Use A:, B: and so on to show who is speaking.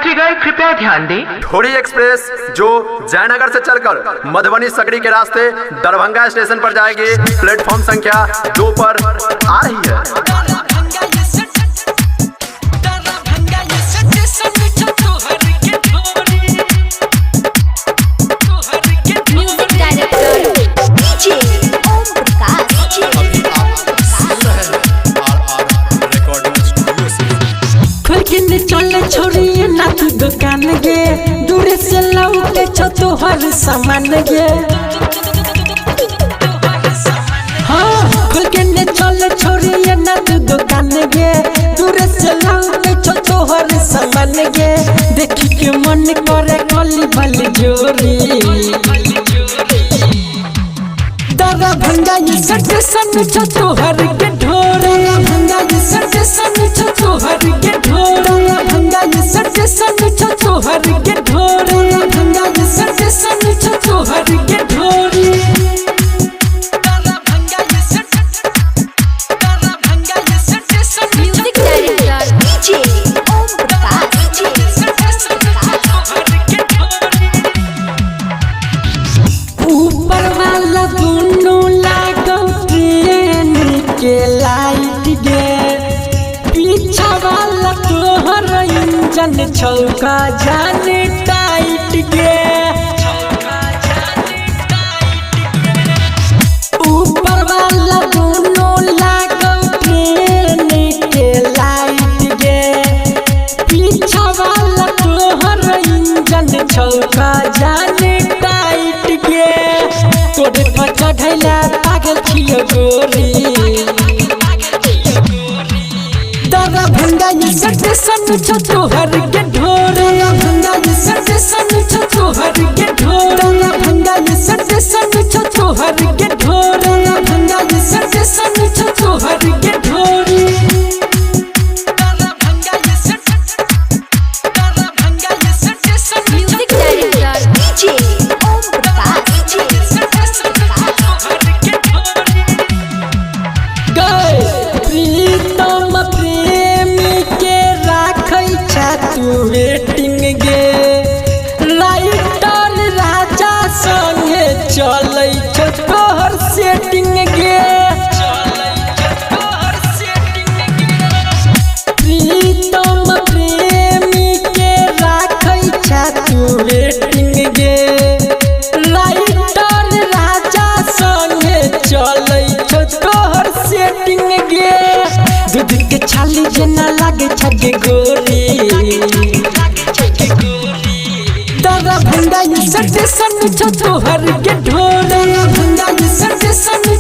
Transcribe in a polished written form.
A: यात्रीगण कृपया ध्यान दें।
B: ठोड़ी एक्सप्रेस जो जयनगर से चलकर मधुबनी सकड़ी के रास्ते दरभंगा स्टेशन पर जाएगी, प्लेटफॉर्म संख्या 2 पर आ रही है।
C: चले छोड़िए ना तू दुकान गे, दूर से लौटे छो तोहर सामान गे। हाँ खुल के ने चले छोड़िए ना तू दुकान गे, दूर से लौटे छो तोहर सामान गे। देखी के मन करे कली भली जोरी, दरभंगा ये स्टेशन छो तोहर के ढोरे, दरभंगा ये स्टेशन छो तोहर के ढोरे, दरभंगा ये स्टेशन छो तोहर के ढोरे, दरभंगा ये स्टेशन छो तोहर के ढोरे।
D: Music director DJ Om Prakash.
C: ऊपर वाला दोनों लागो ट्रेन के लाइट गे, पीछा वाला तोहर इंजन छौका जाने टाइट गे। ऊपर वाला दोनों लागो ट्रेन के लाइट गे, पीछा वाला तोहर इंजन छौका जाने टाइट गे। तोरे पर चढ़ैला पागल छियो गोरी, दरभंगा ये स्टेशन छो तोहर के ढोरे, दरभंगा ये स्टेशन छो तोहर के ढोरे, दरभंगा ये स्टेशन छो तोहर के ढोरे, दरभंगा ये स्टेशन छो तोहर के ढोरे।
D: Music director DJ Om Prakash.
C: प्रीतम प्रेमी के राखै छथु वेटिंग गे, राइटर राजा संगे चलै छौ तोहर सेटिंग गे। प्रीतम प्रेमी के राखै छथु वेटिंग गे, राइटर राजा संगे चलै छौ तोहर सेटिंग गे। दूध के छाली जेना लागे छगे गोरी, दरभंगा ये स्टेशन छो तोहर के ढोरे, दरभंगा ये स्टेशन